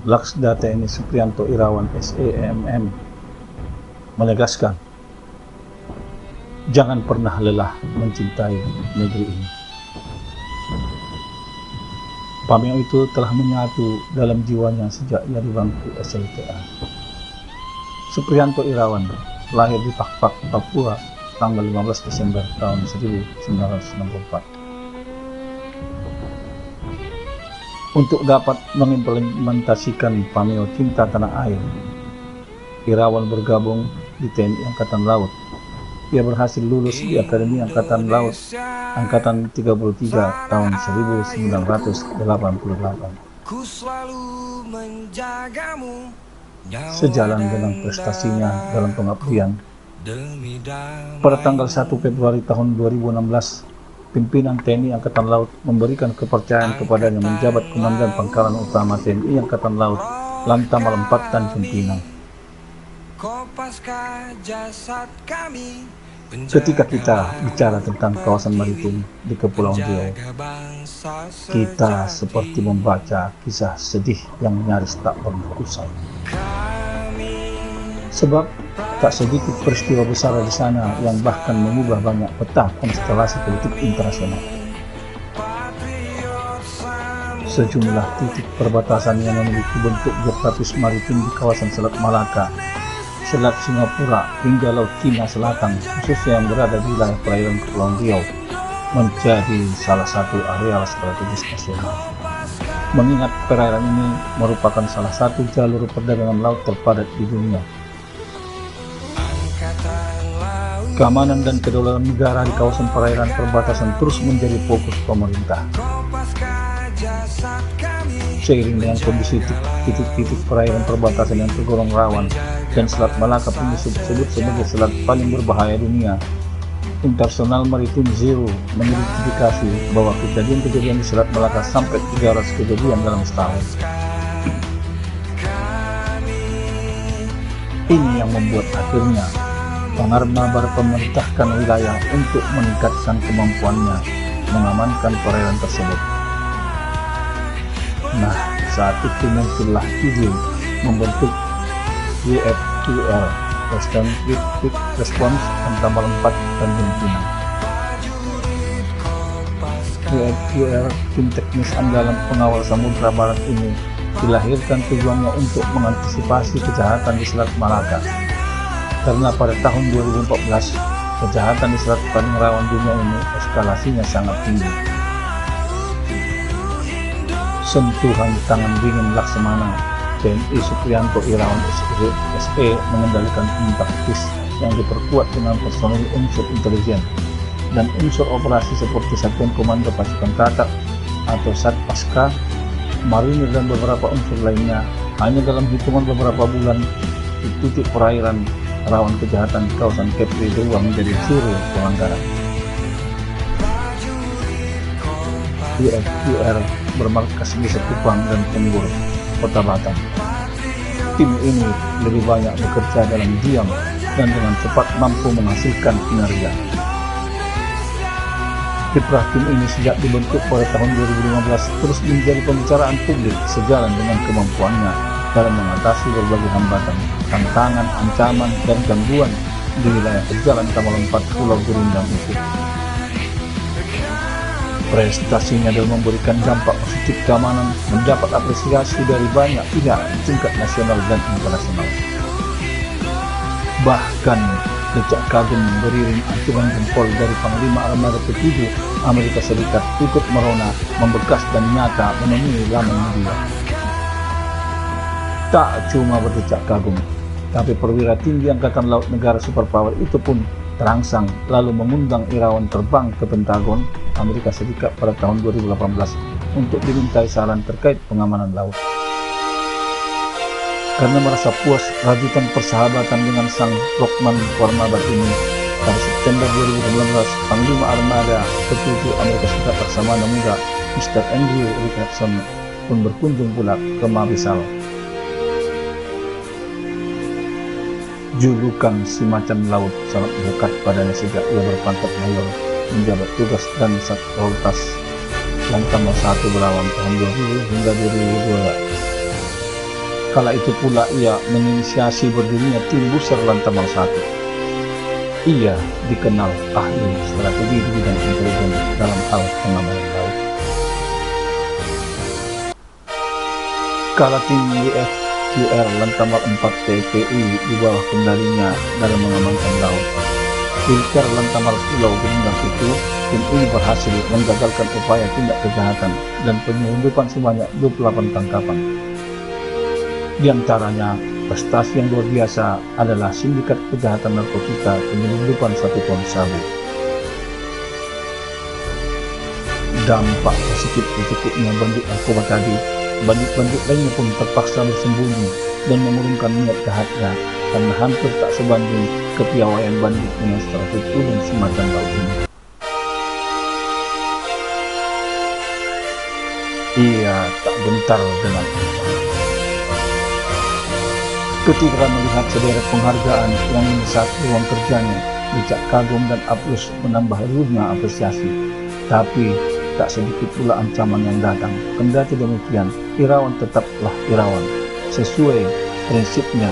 Laksda TNI Supriyanto Irawan SEMM menegaskan, jangan pernah lelah mencintai negeri ini. Pameo itu telah menyatu dalam jiwanya sejak ia di bangku SLTA. Supriyanto Irawan lahir di Pakpak, Papua, tanggal 15 Desember tahun 1964. Untuk dapat mengimplementasikan Pameo Cinta Tanah Air, Irawan bergabung di TNI Angkatan Laut. Ia berhasil lulus di Akademi Angkatan Laut Angkatan 33 tahun 1988. Sejalan dengan prestasinya dalam pengabdian, pada tanggal 1 Februari tahun 2016, pimpinan TNI Angkatan Laut memberikan kepercayaan kepadanya menjabat Komandan Pangkalan Utama TNI Angkatan Laut Lantamal 4 Tanjung Pinang. Ketika kita bicara tentang kawasan maritim di Kepulauan Riau, kita seperti membaca kisah sedih yang nyaris tak berusai. Sebab tak sedikit peristiwa besar di sana yang bahkan mengubah banyak peta konstelasi politik internasional. Sejumlah titik perbatasan yang memiliki bentuk geografis maritim di kawasan Selat Malaka, Selat Singapura hingga Laut Cina Selatan, khususnya yang berada di wilayah perairan Kepulauan Riau, menjadi salah satu areal strategis nasional. Mengingat perairan ini merupakan salah satu jalur perdagangan laut terpadat di dunia. Keamanan dan kedaulatan negara di kawasan perairan perbatasan terus menjadi fokus pemerintah. Seiring dengan kondisi titik-titik perairan perbatasan yang tergolong rawan dan Selat Malaka pun disebut sebagai selat paling berbahaya dunia, International Maritime Zero mengidentifikasi bahwa kejadian-kejadian di Selat Malaka sampai 300 kejadian dalam setahun. Ini yang membuat akhirnya Pangarma memerintahkan wilayah untuk meningkatkan kemampuannya mengamankan perairan tersebut. Nah, saat itu muncullah ide membentuk WFQR, Western Quick Response Lantamal 4 Tanjung Pinang. WFQR, tim teknis andalan pengawal Samudra Barat ini dilahirkan tujuannya untuk mengantisipasi kejahatan di Selat Malaka. Karena pada tahun 2014, kejahatan di selat paling rawan dunia ini eskalasinya sangat tinggi. Sentuhan tangan dingin Laksamana, TNI Supriyanto Irawan SE mengendalikan tim taktis yang diperkuat dengan personil unsur intelijen dan unsur operasi seperti Satuan Komando Pasukan Katak atau Satpaska, marinir dan beberapa unsur lainnya hanya dalam hitungan beberapa bulan di titik perairan rawan kejahatan di kawasan Kepri berubah menjadi zero pelanggaran. WFQR bermarkas di Sekupang dan Tenggur, Kota Batam. Tim ini lebih banyak bekerja dalam diam dan dengan cepat mampu menghasilkan kinerja. Kiprah tim ini sejak dibentuk pada tahun 2015 terus menjadi pembicaraan publik sejalan dengan kemampuannya dalam mengatasi berbagai hambatan, tantangan, ancaman, dan gangguan di wilayah Jalan Tamal 4 Pulau Gurindam itu. Prestasinya dalam memberikan dampak positif keamanan mendapat apresiasi dari banyak pihak di tingkat nasional dan internasional. Bahkan decak kagum beriring acungan jempol dari Panglima Armada ke-7 Amerika Serikat ikut merona, membekas dan nyata menemui ramai media. Tak cuma berdecak kagum, tapi perwira tinggi Angkatan Laut negara superpower itu pun terangsang lalu mengundang Irawan terbang ke Pentagon Amerika Serikat pada tahun 2018 untuk dimintai saran terkait pengamanan laut. Karena merasa puas rajutan persahabatan dengan sang Rockman Warmabat ini, pada September 2019 Panglima Armada ke-7 Amerika Serikat Laksamana Muda Mr. Andrew Richardson pun berkunjung pula ke Mabisal. Julukan si macan laut sangat melekat padanya sejak ia berpangkat mayor menjabat tugas dan Satpoltas Lantamal 1 Belawan tahun 2000 hingga 2002. Kala itu pula ia menginisiasi berdirinya tim Buser Lantamal 1. Ia dikenal ahli strategi di bidang intelijen dalam hal pengamanan laut. Kala tim UFQR Lantamal 4 TPI di bawah kendalinya dalam mengamankan laut, militer Lantamal Pulau Bintang itu, tim ini berhasil menggagalkan upaya tindak kejahatan dan penyelundupan sebanyak 28 tangkapan. Di antaranya, prestasi yang luar biasa adalah sindikat kejahatan narkotika penyelundupan 1 ton sabu. Dampak positif dicukupnya bandit narkoba tadi, bandit-bandit lainnya pun terpaksa bersembunyi dan mengurungkan niat jahatnya karena hampir tak sebanding kepiawaian bandit dengan strategi ujung semacam laut ini. Ia tak gentar dengan itu. Ketika melihat sederet penghargaan yang menyesat ruang kerjanya, Decak kagum dan aplus menambah riuhnya apresiasi. Tapi tak sedikit pula ancaman yang datang. Kendati demikian, Irawan tetaplah Irawan. Sesuai prinsipnya,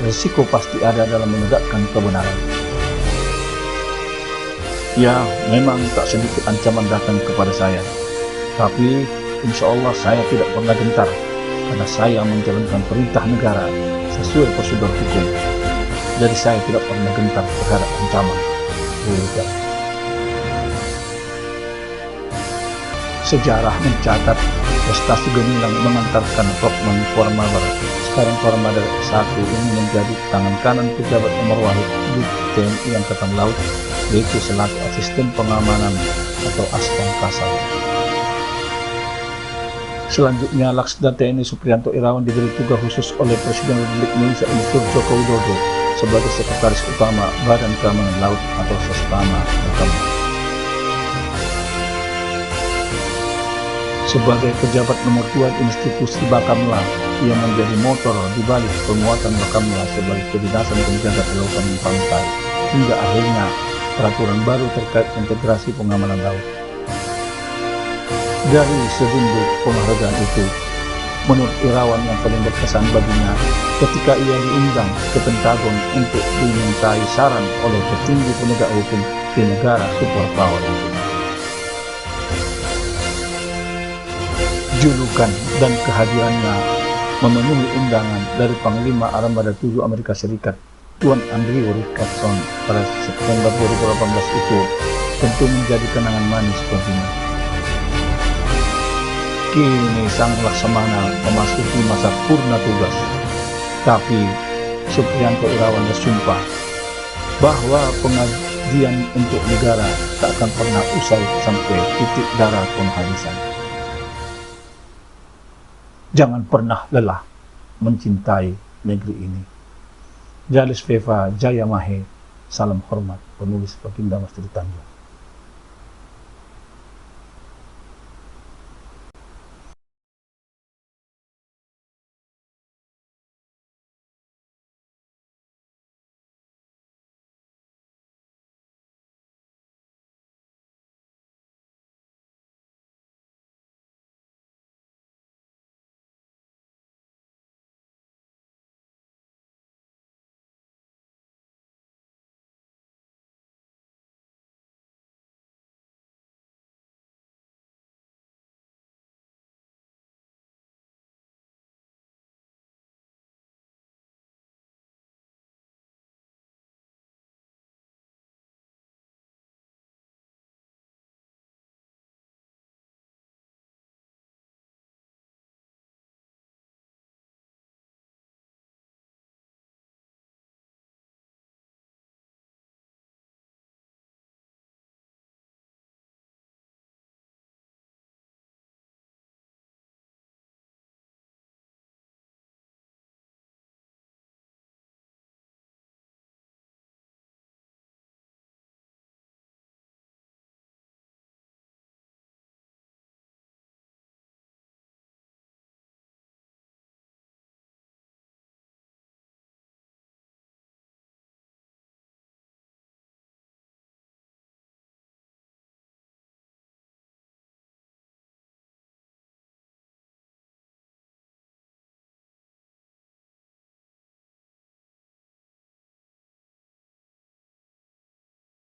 risiko pasti ada dalam menegakkan kebenaran. Ya, memang tak sedikit ancaman datang kepada saya. Tapi, insya Allah saya tidak pernah gentar, karena saya menjalankan perintah negara sesuai prosedur hukum. Jadi saya tidak pernah gentar terhadap ancaman. Sejarah mencatat prestasi gemilang mengantarkan Rokman Formabar, sekarang Formadar 1 ini menjadi tangan kanan pejabat nomor wahid di TNI Angkatan Laut, yaitu selaku asisten pengamanan atau Aspam Kasal. Selanjutnya, Laksda TNI Supriyanto Irawan diberi tugas khusus oleh Presiden Republik Indonesia Dr. Joko Widodo sebagai Sekretaris Utama Badan Keamanan Laut atau Sestama. Sebagai pejabat nomor 2 institusi Bakamla, ia menjadi motor di balik penguatan Bakamla sebagai kedinasan penjaga kelautan dan pantai, hingga akhirnya peraturan baru terkait integrasi pengamanan laut. Dari sebunduk penghargaan itu, menurut Irawan yang paling berkesan baginya ketika ia diundang ke Pentagon untuk dimintai saran oleh petinggi penegak hukum di negara superpower itu. Julukan dan kehadirannya memenuhi undangan dari Panglima Armada 7 Amerika Serikat, Tuan Andrew Richardson pada September 2018 itu tentu menjadi kenangan manis baginya. Kini sang Laksamana memasuki masa purna tugas, tapi Supriyanto Irawan bersumpah bahwa pengabdian untuk negara tak akan pernah usai sampai titik darah penghabisan. Jangan pernah lelah mencintai negeri ini. Jalis Veva Jaya Mahe, salam hormat, penulis Baginda Mas Tri Tanjung.